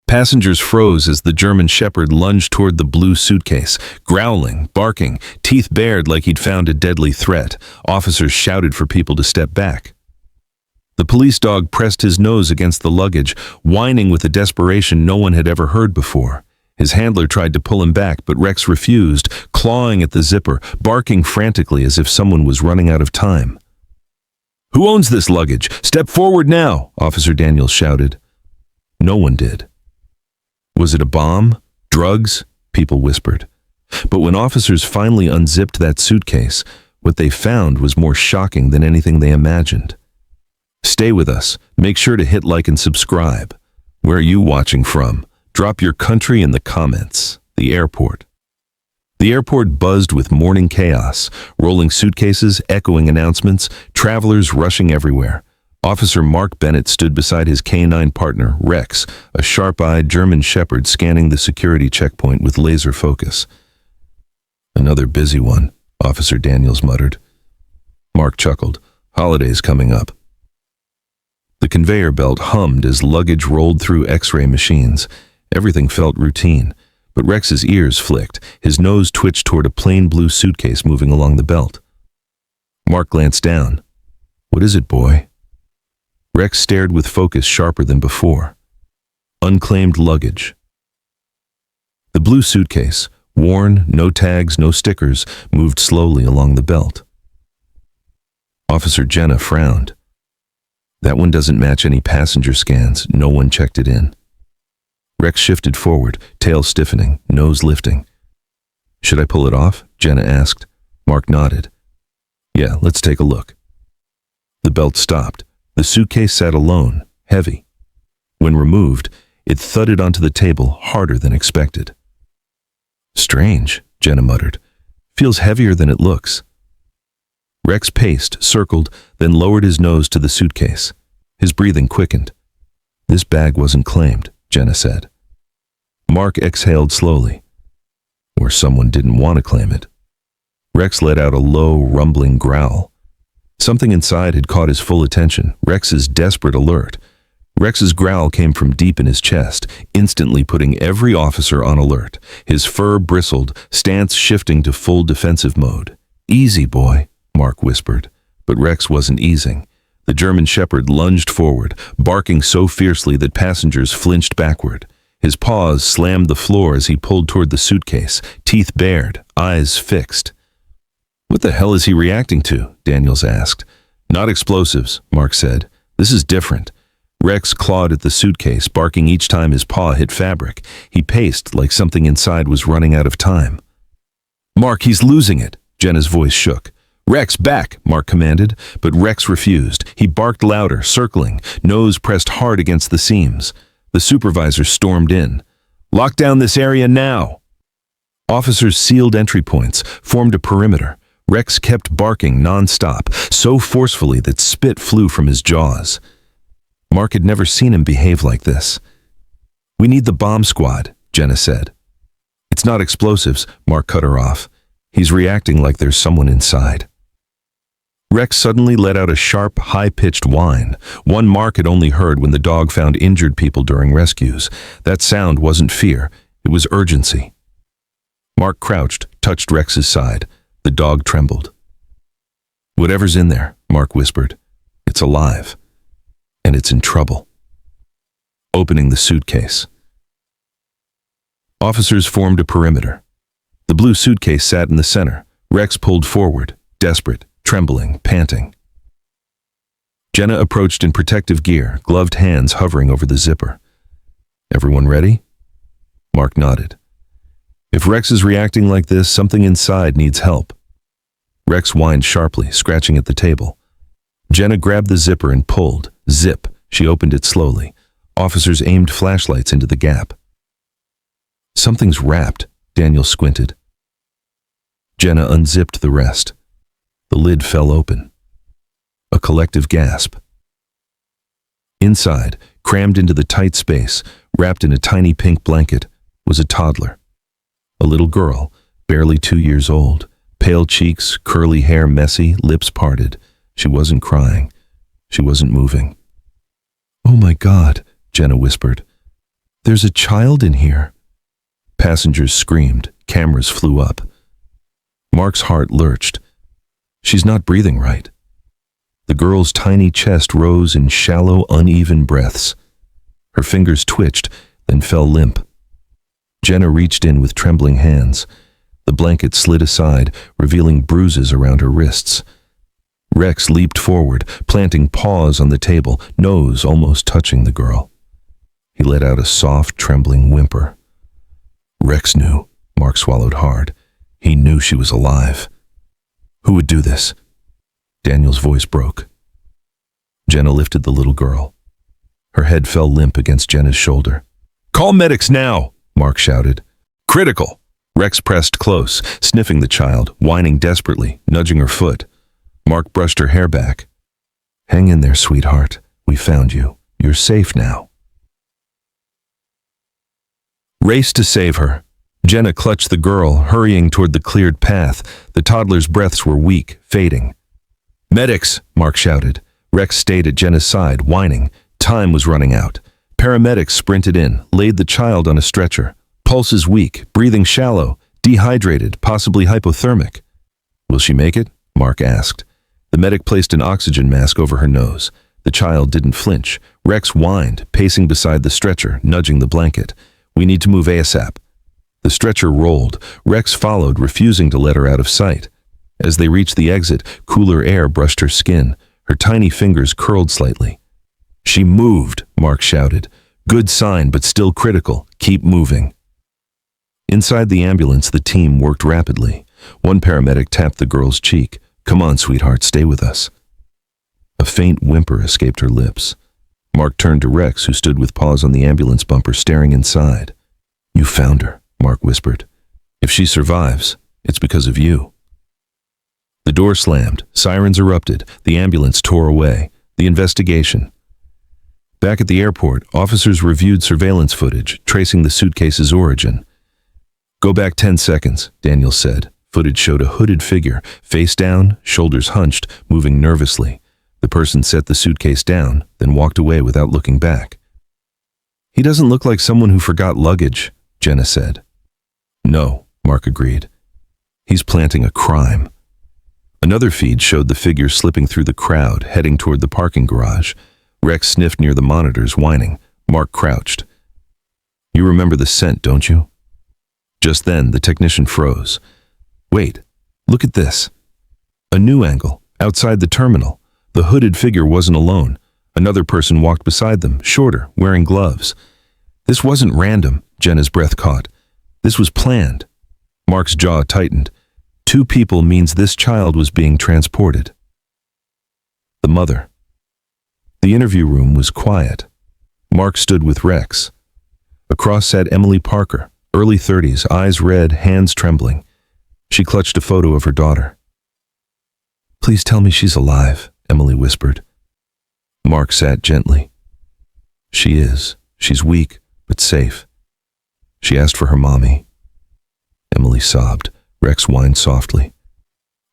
Passengers froze as the German Shepherd lunged toward the blue suitcase, growling, barking, teeth bared like he'd found a deadly threat. Officers shouted for people to step back. The police dog pressed his nose against the luggage, whining with a desperation no one had ever heard before. His handler tried to pull him back, but Rex refused, clawing at the zipper, barking frantically as if someone was running out of time. "Who owns this luggage? Step forward now!" Officer Daniels shouted. No one did. Was it a bomb? Drugs? People whispered. But when officers finally unzipped that suitcase, what they found was more shocking than anything they imagined. Stay with us. Make sure to hit like and subscribe. Where are you watching from? Drop your country in the comments. The airport. The airport buzzed with morning chaos, rolling suitcases, echoing announcements, travelers rushing everywhere. Officer Mark Bennett stood beside his canine partner, Rex, a sharp-eyed German Shepherd scanning the security checkpoint with laser focus. "Another busy one," Officer Daniels muttered. Mark chuckled. "Holidays coming up." The conveyor belt hummed as luggage rolled through X-ray machines. Everything felt routine, but Rex's ears flicked. His nose twitched toward a plain blue suitcase moving along the belt. Mark glanced down. "What is it, boy?" Rex stared with focus sharper than before. Unclaimed luggage. The blue suitcase, worn, no tags, no stickers, moved slowly along the belt. Officer Jenna frowned. "That one doesn't match any passenger scans. No one checked it in." Rex shifted forward, tail stiffening, nose lifting. "Should I pull it off?" Jenna asked. Mark nodded. "Yeah, let's take a look." The belt stopped. The suitcase sat alone, heavy. When removed, it thudded onto the table harder than expected. "Strange," Jenna muttered. "Feels heavier than it looks." Rex paced, circled, then lowered his nose to the suitcase. His breathing quickened. "This bag wasn't claimed," Jenna said. Mark exhaled slowly. Or someone didn't want to claim it. Rex let out a low, rumbling growl. Something inside had caught his full attention, Rex's desperate alert. Rex's growl came from deep in his chest, instantly putting every officer on alert. His fur bristled, stance shifting to full defensive mode. "Easy, boy," Mark whispered. But Rex wasn't easing. The German Shepherd lunged forward, barking so fiercely that passengers flinched backward. His paws slammed the floor as he pulled toward the suitcase, teeth bared, eyes fixed. "What the hell is he reacting to?" Daniels asked. "Not explosives," Mark said. "This is different." Rex clawed at the suitcase, barking each time his paw hit fabric. He paced like something inside was running out of time. "Mark, he's losing it." Jenna's voice shook. "Rex, back," Mark commanded, but Rex refused. He barked louder, circling, nose pressed hard against the seams. The supervisor stormed in. "Lock down this area now." Officers sealed entry points, formed a perimeter. Rex kept barking non-stop, so forcefully that spit flew from his jaws. Mark had never seen him behave like this. "We need the bomb squad," Jenna said. "It's not explosives," Mark cut her off. "He's reacting like there's someone inside." Rex suddenly let out a sharp, high-pitched whine, one Mark had only heard when the dog found injured people during rescues. That sound wasn't fear, it was urgency. Mark crouched, touched Rex's side. The dog trembled. "Whatever's in there," Mark whispered. "It's alive. And it's in trouble." Opening the suitcase. Officers formed a perimeter. The blue suitcase sat in the center. Rex pulled forward, desperate, trembling, panting. Jenna approached in protective gear, gloved hands hovering over the zipper. "Everyone ready?" Mark nodded. "If Rex is reacting like this, something inside needs help." Rex whined sharply, scratching at the table. Jenna grabbed the zipper and pulled. Zip. She opened it slowly. Officers aimed flashlights into the gap. "Something's wrapped," Daniel squinted. Jenna unzipped the rest. The lid fell open. A collective gasp. Inside, crammed into the tight space, wrapped in a tiny pink blanket, was a toddler. A little girl, barely 2 years old, pale cheeks, curly hair messy, lips parted. She wasn't crying. She wasn't moving. "Oh my God," Jenna whispered. There's a child in here. Passengers screamed. Cameras flew up. Mark's heart lurched. She's not breathing right. The girl's tiny chest rose in shallow, uneven breaths. Her fingers twitched, then fell limp. Jenna reached in with trembling hands. The blanket slid aside, revealing bruises around her wrists. Rex leaped forward, planting paws on the table, nose almost touching the girl. He let out a soft, trembling whimper. Rex knew. Mark swallowed hard. He knew she was alive. Who would do this? Daniel's voice broke. Jenna lifted the little girl. Her head fell limp against Jenna's shoulder. Call medics now, Mark shouted. Critical. Rex pressed close, sniffing the child, whining desperately, nudging her foot. Mark brushed her hair back. Hang in there, sweetheart. We found you. You're safe now. Race to save her. Jenna clutched the girl, hurrying toward the cleared path. The toddler's breaths were weak, fading. Medics, Mark shouted. Rex stayed at Jenna's side, whining. Time was running out. Paramedics sprinted in, laid the child on a stretcher. Pulses weak, breathing shallow, dehydrated, possibly hypothermic. Will she make it? Mark asked. The medic placed an oxygen mask over her nose. The child didn't flinch. Rex whined, pacing beside the stretcher, nudging the blanket. We need to move ASAP. The stretcher rolled. Rex followed, refusing to let her out of sight. As they reached the exit, cooler air brushed her skin. Her tiny fingers curled slightly. She moved, Mark shouted. Good sign, but still critical. Keep moving. Inside the ambulance, the team worked rapidly. One paramedic tapped the girl's cheek. Come on, sweetheart, stay with us. A faint whimper escaped her lips. Mark turned to Rex, who stood with paws on the ambulance bumper, staring inside. You found her, Mark whispered. If she survives, it's because of you. The door slammed. Sirens erupted. The ambulance tore away. The investigation. Back at the airport, officers reviewed surveillance footage, tracing the suitcase's origin. Go back 10 seconds, Daniel said. Footage showed a hooded figure, face down, shoulders hunched, moving nervously. The person set the suitcase down, then walked away without looking back. He doesn't look like someone who forgot luggage, Jenna said. No, Mark agreed. He's planting a crime. Another feed showed the figure slipping through the crowd, heading toward the parking garage. Rex sniffed near the monitors, whining. Mark crouched. You remember the scent, don't you? Just then, the technician froze. Wait, look at this. A new angle, outside the terminal. The hooded figure wasn't alone. Another person walked beside them, shorter, wearing gloves. This wasn't random, Jenna's breath caught. This was planned. Mark's jaw tightened. 2 people means this child was being transported. The mother. The interview room was quiet. Mark stood with Rex. Across sat Emily Parker, early 30s, eyes red, hands trembling. She clutched a photo of her daughter. Please tell me she's alive, Emily whispered. Mark sat gently. She is. She's weak, but safe. She asked for her mommy. Emily sobbed. Rex whined softly.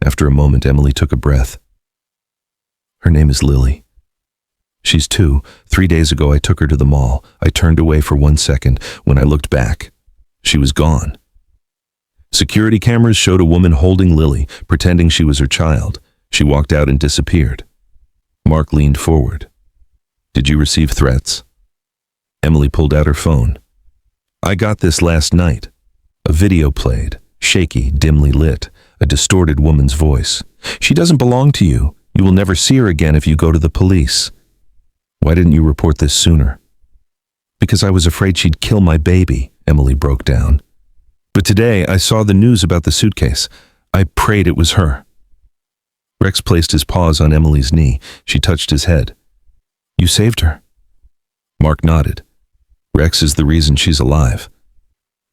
After a moment, Emily took a breath. Her name is Lily. She's 2. 3 days ago, I took her to the mall. I turned away for 1 second. When I looked back, she was gone. Security cameras showed a woman holding Lily, pretending she was her child. She walked out and disappeared. Mark leaned forward. Did you receive threats? Emily pulled out her phone. I got this last night. A video played, shaky, dimly lit, a distorted woman's voice. She doesn't belong to you. You will never see her again if you go to the police. Why didn't you report this sooner? Because I was afraid she'd kill my baby, Emily broke down. But today I saw the news about the suitcase. I prayed it was her. Rex placed his paws on Emily's knee. She touched his head. You saved her. Mark nodded. Rex is the reason she's alive.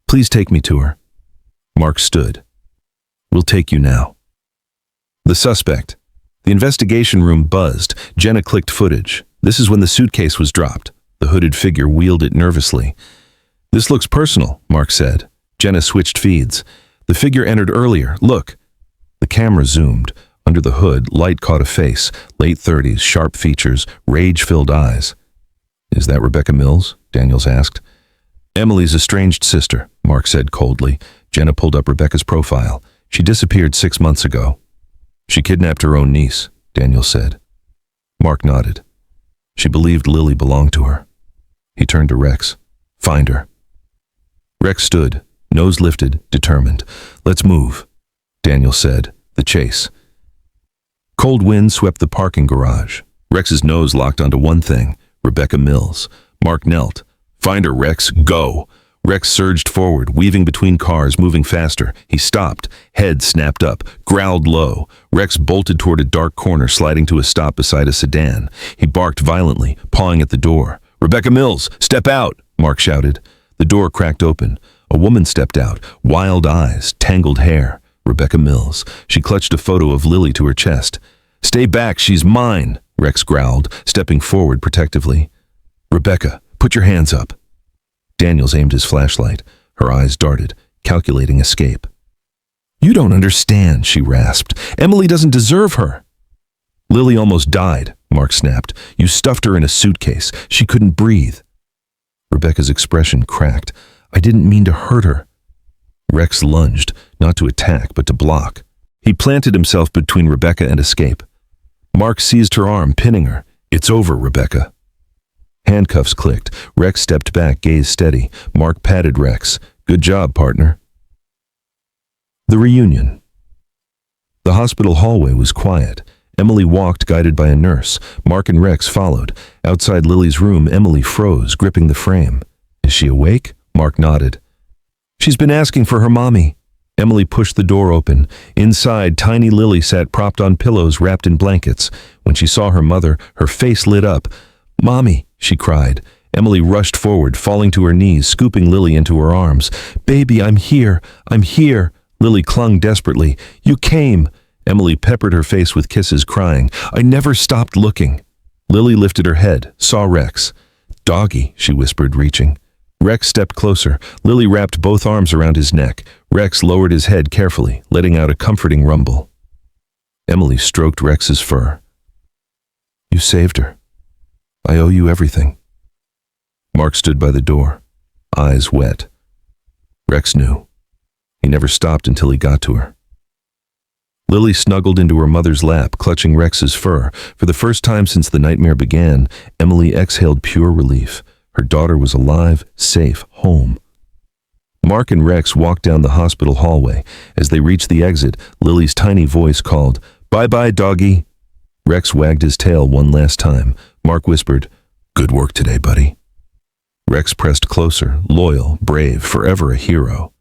Please take me to her. Mark stood. We'll take you now. The suspect. The investigation room buzzed. Jenna clicked footage. This is when the suitcase was dropped. The hooded figure wheeled it nervously. This looks personal, Mark said. Jenna switched feeds. The figure entered earlier. Look. The camera zoomed. Under the hood, light caught a face. Late 30s, sharp features, rage-filled eyes. Is that Rebecca Mills? Daniels asked. Emily's estranged sister, Mark said coldly. Jenna pulled up Rebecca's profile. She disappeared 6 months ago. She kidnapped her own niece, Daniel said. Mark nodded. She believed Lily belonged to her. He turned to Rex. Find her. Rex stood, nose lifted, determined. Let's move, Daniel said. The chase. Cold wind swept the parking garage. Rex's nose locked onto one thing, Rebecca Mills. Mark knelt. Find her, Rex. Go. Rex surged forward, weaving between cars, moving faster. He stopped. Head snapped up, growled low. Rex bolted toward a dark corner, sliding to a stop beside a sedan. He barked violently, pawing at the door. Rebecca Mills, step out, Mark shouted. The door cracked open. A woman stepped out, wild eyes, tangled hair. Rebecca Mills. She clutched a photo of Lily to her chest. Stay back, she's mine, Rex growled, stepping forward protectively. Rebecca, put your hands up. Daniels aimed his flashlight. Her eyes darted, calculating escape. You don't understand, she rasped. Emily doesn't deserve her. Lily almost died, Mark snapped. You stuffed her in a suitcase. She couldn't breathe. Rebecca's expression cracked. I didn't mean to hurt her. Rex lunged, not to attack, but to block. He planted himself between Rebecca and escape. Mark seized her arm, pinning her. It's over, Rebecca. Handcuffs clicked. Rex stepped back, gaze steady. Mark patted Rex. Good job, partner. The reunion. The hospital hallway was quiet. Emily walked, guided by a nurse. Mark and Rex followed. Outside Lily's room, Emily froze, gripping the frame. Is she awake? Mark nodded. She's been asking for her mommy. Emily pushed the door open. Inside, tiny Lily sat propped on pillows, wrapped in blankets. When she saw her mother, her face lit up. Mommy, she cried. Emily rushed forward, falling to her knees, scooping Lily into her arms. Baby, I'm here. I'm here. Lily clung desperately. You came. Emily peppered her face with kisses, crying. I never stopped looking. Lily lifted her head, saw Rex. Doggy, she whispered, reaching. Rex stepped closer. Lily wrapped both arms around his neck. Rex lowered his head carefully, letting out a comforting rumble. Emily stroked Rex's fur. You saved her. I owe you everything. Mark stood by the door, eyes wet. Rex knew. He never stopped until he got to her. Lily snuggled into her mother's lap, clutching Rex's fur. For the first time since the nightmare began, Emily exhaled pure relief. Her daughter was alive, safe, home. Mark and Rex walked down the hospital hallway. As they reached the exit, Lily's tiny voice called, Bye-bye, doggy. Rex wagged his tail one last time. Mark whispered, Good work today, buddy. Rex pressed closer, loyal, brave, forever a hero.